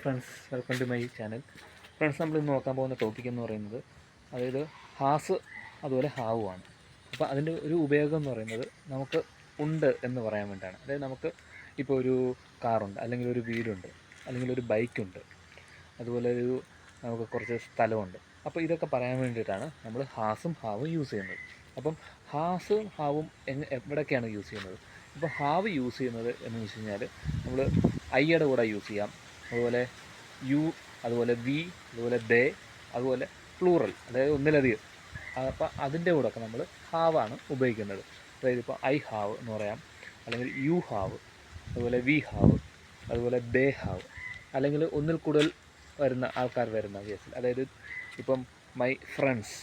Friends, welcome to my channel. Friends, നമ്മൾ ഇന്ന് നോക്കാൻ പോകുന്ന ടോപ്പിക് എന്ന് പറയുന്നത് അതായത് ഹാസ് അതുപോലെ ഹാവുമാണ്. അപ്പോൾ അതിൻ്റെ ഒരു ഉപയോഗം എന്ന് പറയുന്നത് നമുക്ക് ഉണ്ട് എന്ന് പറയാൻ വേണ്ടിയിട്ടാണ്. അതായത് നമുക്ക് ഇപ്പോൾ ഒരു കാറുണ്ട്, അല്ലെങ്കിൽ ഒരു വീടുണ്ട്, അല്ലെങ്കിൽ ഒരു ബൈക്കുണ്ട്, അതുപോലെ നമുക്ക് കുറച്ച് സ്ഥലമുണ്ട്. അപ്പോൾ ഇതൊക്കെ പറയാൻ വേണ്ടിയിട്ടാണ് നമ്മൾ ഹാസും ഹാവും യൂസ് ചെയ്യുന്നത്. അപ്പം ഹാസും ഹാവും എവിടെയൊക്കെയാണ് യൂസ് ചെയ്യുന്നത്? ഇപ്പോൾ ഹാവ് യൂസ് ചെയ്യുന്നത് എന്ന് വെച്ച് കഴിഞ്ഞാൽ നമ്മൾ ഐയുടെ കൂടെ യൂസ് ചെയ്യാം, അതുപോലെ യു, അതുപോലെ വി, അതുപോലെ ദേ, അതുപോലെ പ്ലൂറൽ, അതായത് ഒന്നിലധികം. അപ്പോൾ അതിൻ്റെ കൂടെയൊക്കെ നമ്മൾ ഹാവാണ് ഉപയോഗിക്കുന്നത്. അതായത് ഇപ്പോൾ ഐ ഹാവ് എന്ന് പറയാം, അല്ലെങ്കിൽ യു ഹാവ്, അതുപോലെ വി ഹാവ്, അതുപോലെ ദേ ഹാവ്, അല്ലെങ്കിൽ ഒന്നിൽ കൂടുതൽ വരുന്ന ആൾക്കാർ വരുന്ന കേസിൽ, അതായത് ഇപ്പം മൈ ഫ്രണ്ട്സ്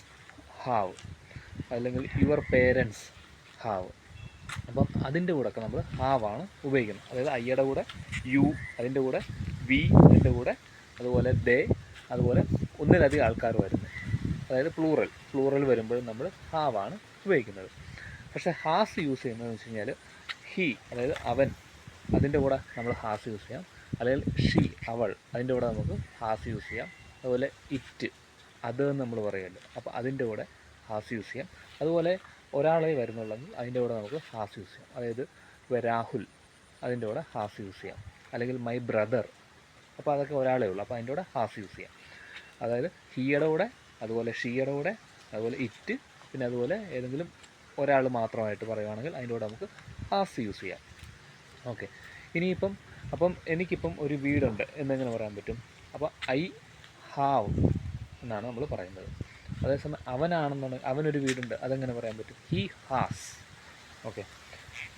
ഹാവ്, അല്ലെങ്കിൽ യുവർ പേരൻസ് ഹാവ്. അപ്പം അതിൻ്റെ കൂടെയൊക്കെ നമ്മൾ ഹാവാണ് ഉപയോഗിക്കുന്നത്. അതായത് ഐയുടെ കൂടെ യു, അതിൻ്റെ കൂടെ വി, അതിൻ്റെ കൂടെ അതുപോലെ ദേ, അതുപോലെ ഒന്നിലധികം ആൾക്കാർ വരുന്നത്, അതായത് പ്ലൂറൽ വരുമ്പോഴും നമ്മൾ ഹാവാണ് ഉപയോഗിക്കുന്നത്. പക്ഷേ ഹാസ് യൂസ് ചെയ്യുന്നതെന്ന് വെച്ച് കഴിഞ്ഞാൽ ഹി, അതായത് അവൻ, അതിൻ്റെ കൂടെ നമ്മൾ ഹാസ് യൂസ് ചെയ്യാം. അല്ലെങ്കിൽ ഷീ, അവൾ, അതിൻ്റെ കൂടെ നമുക്ക് ഹാസ് യൂസ് ചെയ്യാം. അതുപോലെ ഇറ്റ്, അത് നമ്മൾ പറയുമല്ലോ, അപ്പോൾ അതിൻ്റെ കൂടെ ഹാസ് യൂസ് ചെയ്യാം. അതുപോലെ ഒരാളെ വരുന്നുള്ളെങ്കിൽ അതിൻ്റെ കൂടെ നമുക്ക് ഹാസ് യൂസ് ചെയ്യാം. അതായത് ഇപ്പോൾ രാഹുൽ, അതിൻ്റെ കൂടെ ഹാസ് യൂസ് ചെയ്യാം. അല്ലെങ്കിൽ മൈ ബ്രദർ, അപ്പോൾ അതൊക്കെ ഒരാളേ ഉള്ളൂ, അപ്പോൾ അതിൻ്റെ കൂടെ ഹാസ് യൂസ് ചെയ്യാം. അതായത് ഹീയുടെ കൂടെ, അതുപോലെ ഷീയുടെ കൂടെ, അതുപോലെ ഇറ്റ്, പിന്നെ അതുപോലെ ഏതെങ്കിലും ഒരാൾ മാത്രമായിട്ട് പറയുകയാണെങ്കിൽ അതിൻ്റെ കൂടെ നമുക്ക് ഹാസ് യൂസ് ചെയ്യാം. ഓക്കെ, അപ്പം എനിക്കിപ്പം ഒരു വീടുണ്ട് എന്നെങ്ങനെ പറയാൻ പറ്റും? അപ്പോൾ ഐ ഹാവ് എന്നാണ് നമ്മൾ പറയുന്നത്. അതേസമയം അവനാണെന്നുണ്ടെങ്കിൽ അവനൊരു വീടുണ്ട്, അതെങ്ങനെ പറയാൻ പറ്റും? He has. ഓക്കെ,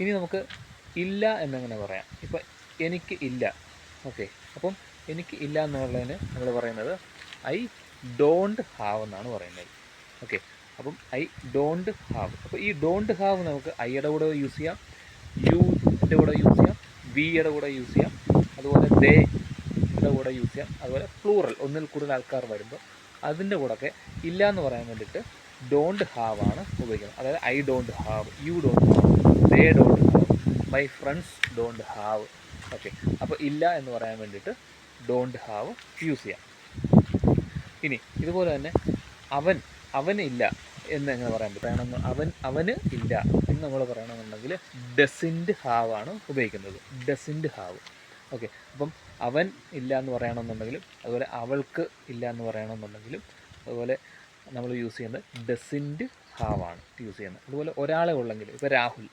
ഇനി നമുക്ക് ഇല്ല എന്നെങ്ങനെ പറയാം? ഇപ്പം എനിക്ക് ഇല്ല. ഓക്കെ, അപ്പം എനിക്ക് ഇല്ല എന്നുള്ളതിന് നമ്മൾ പറയുന്നത് ഐ ഡോണ്ട് ഹാവ് എന്നാണ് പറയുന്നത്. ഓക്കെ, അപ്പം ഐ ഡോണ്ട് ഹാവ്. അപ്പോൾ ഈ ഡോണ്ട് ഹാവ് നമുക്ക് ഐയുടെ കൂടെ യൂസ് ചെയ്യാം, യുൻ്റെ കൂടെ യൂസ് ചെയ്യാം, വിയുടെ കൂടെ യൂസ് ചെയ്യാം, അതുപോലെ ദേയുടെ കൂടെ യൂസ് ചെയ്യാം. അതുപോലെ പ്ലൂറൽ, ഒന്നിൽ കൂടുതൽ ആൾക്കാർ വരുമ്പോൾ അതിൻ്റെ കൂടെയൊക്കെ ഇല്ല എന്ന് പറയാൻ വേണ്ടിയിട്ട് ഡോണ്ട് ഹാവ് ആണ് ഉപയോഗിക്കുന്നത്. അതായത് I don't have, you don't have, they don't have, my friends don't have. Okay, അപ്പോൾ ഇല്ല എന്ന് പറയാൻ വേണ്ടിയിട്ട് ഡോണ്ട് ഹാവ് യൂസ് ചെയ്യാം. ഇനി ഇതുപോലെ തന്നെ അവന് ഇല്ല എന്നെങ്ങനെ പറയാൻ പറ്റും? അവന് ഇല്ല എന്ന് നമ്മൾ പറയണമെന്നുണ്ടെങ്കിൽ ഡസിൻറ്റ് ഹാവ് ആണ് ഉപയോഗിക്കുന്നത്. Doesn't have. ഓക്കെ, അപ്പം അവൻ ഇല്ല എന്ന് പറയണമെന്നുണ്ടെങ്കിലും, അതുപോലെ അവൾക്ക് ഇല്ല എന്ന് പറയണമെന്നുണ്ടെങ്കിലും, അതുപോലെ നമ്മൾ യൂസ് ചെയ്യുന്നത് ഡസിൻറ്റ് ഹാവ് ആണ് യൂസ് ചെയ്യുന്നത്. അതുപോലെ ഒരാളെ ഉള്ളെങ്കിൽ, ഇപ്പോൾ രാഹുൽ,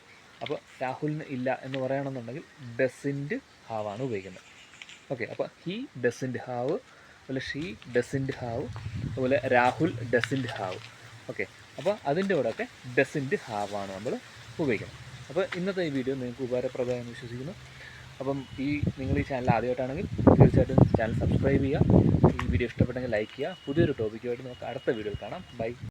അപ്പോൾ രാഹുലിന് ഇല്ല എന്ന് പറയണമെന്നുണ്ടെങ്കിൽ ഡസിൻറ്റ് ഹാവ് ആണ് ഉപയോഗിക്കുന്നത്. ഓക്കെ, അപ്പോൾ ഹി ഡസിൻറ്റ് ഹാവ്, അതുപോലെ ഷീ ഡസിൻറ്റ് ഹാവ്, അതുപോലെ രാഹുൽ ഡസിൻറ്റ് ഹാവ്. ഓക്കെ, അപ്പോൾ അതിൻ്റെ കൂടെയൊക്കെ ഡസിൻറ്റ് ഹാവ് ആണ് നമ്മൾ ഉപയോഗിക്കുന്നത്. അപ്പോൾ ഇന്നത്തെ ഈ വീഡിയോ നിങ്ങൾക്ക് ഉപകാരപ്രദമായെന്ന് വിശ്വസിക്കുന്നു. അപ്പം നിങ്ങൾ ഈ ചാനൽ ആദ്യമായിട്ടാണെങ്കിൽ തീർച്ചയായിട്ടും ചാനൽ സബ്സ്ക്രൈബ് ചെയ്യുക. ഈ വീഡിയോ ഇഷ്ടപ്പെട്ടെങ്കിൽ ലൈക്ക് ചെയ്യുക. പുതിയൊരു ടോപ്പിക്കുമായിട്ട് നമുക്ക് അടുത്ത വീഡിയോയിൽ കാണാം. ബൈ.